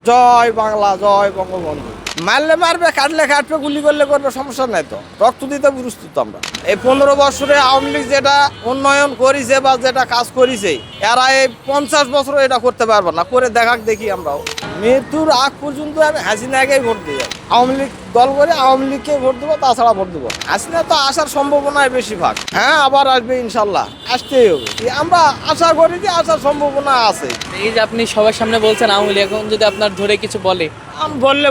জয় বাংলা, জয় বঙ্গবন্ধু। মারলে মারবে, কাটলে কাটবে, গুলি করলে করবে, সমস্যা নাই তো। রক্ত দিতে প্রস্তুত আমরা। এই 15 বছরে আওয়ামী লীগ যেটা উন্নয়ন করেছে বা যেটা কাজ করেছে, এরা এই 50 বছর এটা করতে পারবে না। করে দেখাক দেখি আমরাও। মৃত্যুর আগ পর্যন্ত আমি হাসিনাকেই ভোট দিই। আওয়ামী লীগ দল করে আওয়ামী লীগকে ভোট দেবো, তাছাড়া ভোট দেবো। হাসিনা তো আসার সম্ভাবনাই বেশিরভাগ। হ্যাঁ, আবার আসবে ইনশাল্লাহ, আসতেই হবে। আমরা আশা করি যে আসার সম্ভাবনা আছে। এই যে আপনি সবার সামনে বলছেন আওয়ামী লীগ, এখন যদি আপনার ধরে কিছু বলে,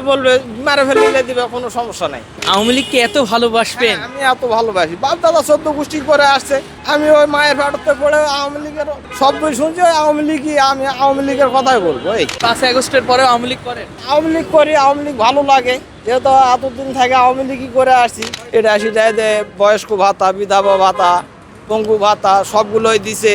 বলবে মেরে ফেলে দিবে, কোনো সমস্যা নাই। আওয়ামী লীগকে এত ভালোবাসবেন? হ্যাঁ, আমি এত ভালোবাসি। বাপ দাদা 14 গোষ্ঠী করে আসছে। আমি ওই মায়ের পেটতে পড়ে আওয়ামী লীগের শব্দই শুনছি। ওই আওয়ামী লীগই, আমি আওয়ামী লীগের কথাই বলবো। এই 5 আগস্টের পরে আওয়ামী লীগ করেন? আওয়ামী লীগ করি, আওয়ামী লীগ ভালো লাগে। যেহেতু এতদিন থেকে আওয়ামী লীগই করে আসছি। এটা সেটাই দেয়, বয়স্ক ভাতা, বিধবা ভাতা, পঙ্গু ভাতা সবগুলোই দিছে।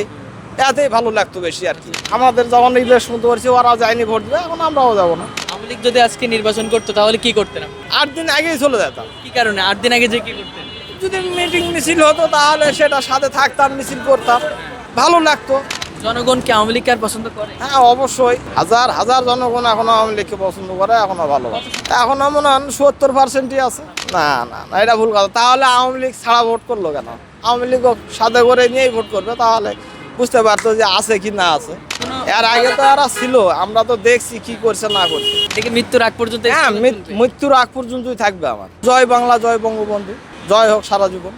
এতেই ভালো লাগতো বেশি আর কি। আমাদের যখন ইলেকশন করছি, ওরা যায়নি ভোট দেবে, এখন আমরাও যাবো না। আওয়ামী লীগ যদি আজকে নির্বাচন করতো তাহলে কি করতেন আপনি? 8 দিন আগেই চলে যেতাম। কি কারণে 8 দিন আগে যে কি করতেন? যদি মিটিং মিছিল হতো তাহলে সেটা সাথে থাকতাম, মিছিল করতাম, ভালো লাগতো। জনগণ কি আওয়ামী লীগকে আর পছন্দ করে? হ্যাঁ, অবশ্যই। হাজার হাজার জনগণ এখনো আওয়ামী লীগকে পছন্দ করে, এখনো ভালোবাসে। এখনো মনে হয় 70%ই আছে। না না না, এটা ভুল কথা। তাহলে আওয়ামী লীগ ছাড়া ভোট করলো কেন? আওয়ামী লীগ সাথে করে নিয়েই ভোট করবে, তাহলে বুঝতে পারতো যে আছে কি না আছে। এর আগে তো এরা ছিল, আমরা তো দেখছি কি করছে না করছে। দেখে মৃত্যুর আগ পর্যন্ত হ্যাঁ, মৃত্যুর আগ পর্যন্তই থাকবে আমার। জয় বাংলা, জয় বঙ্গবন্ধু, জয় হোক সারা জীবন।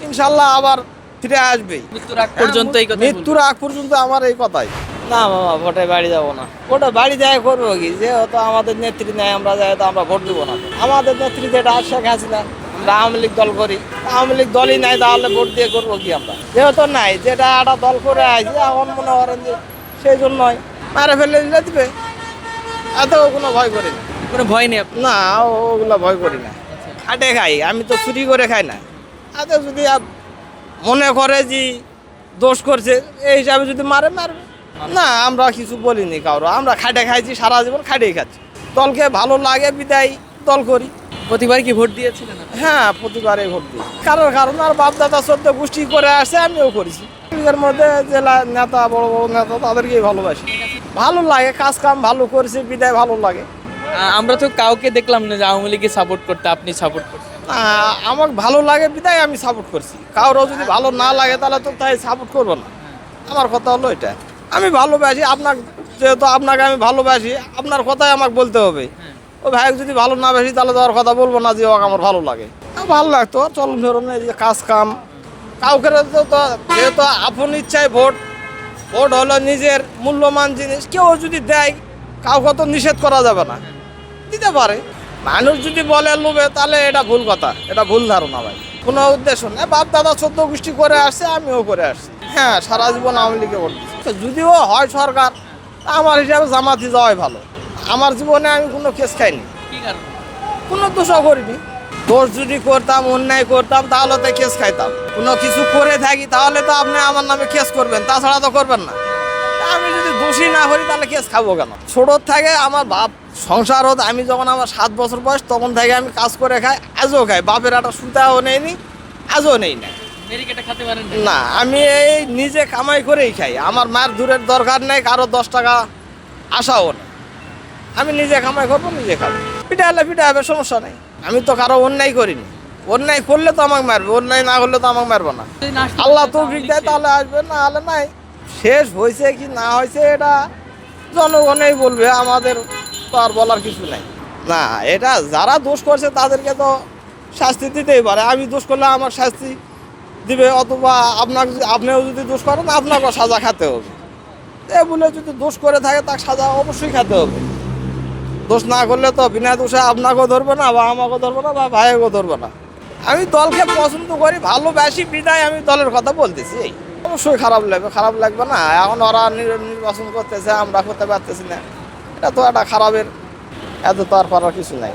ইনশাল্লাহ আবার ফিরে আসবেই। মৃত্যুর আগ পর্যন্ত এই কথা মৃত্যুর আগ পর্যন্ত আমার এই কথাই। না মামা, ভোটে বাড়ি যাবো না। ভোটে বাড়ি যায় করবো কি? যেহেতু আমাদের নেত্রী নেই, আমরা যাই তো আমরা ভোট দেবো না। আমাদের নেত্রী যেটা শেখ হাসিনা, আমরা আওয়ামী লীগ দল করি। আওয়ামী লীগ দলই নাই, তাহলে ভোট দিয়ে করবো কি আমরা? যেহেতু নাই, যেটা একটা দল করে আসছে, এখন মনে করেন যে সেই জন্যই মারে ফেলে দিলে দিবে। এত কোনো ভয় করি না। কোনো ভয় নেই আপনার? না, ওগুলো ভয় করি না। খাটে খাই, আমি তো চুরি করে খাই না। আচ্ছা, যদি মনে করে যে দোষ করছে, এই হিসাবে যদি মারে, মারবে। না, আমরা কিছু বলিনি কারো। আমরা খাটে খাইছি, সারা জীবন খাটেই খাচ্ছি। দলকে ভালো লাগে বিদায় দল করি। প্রতিবার কি ভোট দিয়েছিলেন আপনি? হ্যাঁ, প্রতিবারে ভোট দিই। কারণ আর বাপ দাদা 14 গোষ্ঠী করে আসছে, আমিও করেছি। এর মধ্যে জেলা নেতা, বড় বড় নেতা, তাদেরকেই ভালোবাসি। ভালো লাগে, কাজ কাম ভালো করেছে বিদায় ভালো লাগে। আমরা তো কাউকে দেখলাম না যে আওয়ামী লীগকে সাপোর্ট করতে, আপনি সাপোর্ট করতেন। আমার ভালো লাগে বিদায় আমি সাপোর্ট করছি। কারো যদি ভালো না লাগে তাহলে তো তাই সাপোর্ট করবো না। আমার কথা হলো এটা। আমি ভালোবাসি আপনার, যেহেতু আপনাকে আমি ভালোবাসি, আপনার কথাই আমাকে বলতে হবে। ও ভাই যদি ভালো না বাসি তাহলে তো আর কথা বলবো না যে ওকে আমার ভালো লাগে। ভালো লাগতো চলন ফেরন, এই যে কাজ কাম কাউকে তো, যেহেতু আপন ইচ্ছায় ভোট হলো নিজের মূল্যবান জিনিস। কেউ যদি দেয়, কাউকে তো নিষেধ করা যাবে না, দিতে পারে। মানুষ যদি বলে লোভে, তাহলে এটা ভুল কথা, এটা ভুল ধারণা ভাই। কোনো উদ্দেশ্য নেই। বাপ দাদা 14 গোষ্ঠী করে আসছে, আমিও করে আসছি। হ্যাঁ, সারা জীবন আওয়ামী লীগে ভোট দিচ্ছি। যদিও হয় সরকার, আমার হিসাবে জামাতি যাওয়াই ভালো। আমার জীবনে আমি কোনো কেস খাইনি, কি কারণে? কোনো দোষও করিনি। দোষ যদি করতাম, অন্যায় করতাম, তাহলে তো কেস খাইতাম। কোনো কিছু করে থাকি তাহলে তো আপনি আমার নামে কেস করবেন, তাছাড়া তো করবেন না। আমি যদি দোষী না করি তাহলে কেস খাবো কেন? ছোটোর থেকে আমার বাপ সংসার হতো। আমি যখন আমার 7 বছর বয়স, তখন থেকে আমি কাজ করে খাই, আজও খাই। বাপের একটা সুতাও নেইনি, আজও নেই না। মেরিকেটে খেতে পারেন না, আমি এই নিজে কামাই করেই খাই। আমার মার দূরের দরকার নেই, কারো 10 টাকা আশাও নেই। আমি নিজে কামাই করবো, নিজে খাবো। পিঠা হলে পিঠা হবে, সমস্যা নেই। আমি তো কারো অন্যায় করিনি। অন্যায় করলে তো আমাকে মারবে, অন্যায় না করলে তো আমাকে মারবো না। আল্লাহ তৌফিক দেয় তাহলে আসবে, না হলে নাই। শেষ হয়েছে কি না হয়েছে এটা জনগণই বলবে, আমাদের তো আর বলার কিছু নাই। না, এটা যারা দোষ করছে তাদেরকে তো শাস্তি দিতেই পারে। আমি দোষ করলে আমার শাস্তি দিবে, অথবা আপনিও যদি দোষ করেন আপনাকেও সাজা খেতে হবে। এ বলে যদি দোষ করে থাকে তাকে সাজা অবশ্যই খেতে হবে। দোষ না করলে তো বিনা দোষে আপনাকেও ধরবে না, বা আমাকেও ধরবে না, বা ভাইকেও ধরবে না। আমি দলকে পছন্দ করি, ভালোবাসি বিদায় আমি দলের কথা বলতেছি। অবশ্যই খারাপ লাগবে না। এখন ওরা নির্বাচন করতেছে, আমরা করতে পারতেছি না, এটা তো একটা খারাপের, এত তো আর করার কিছু নাই।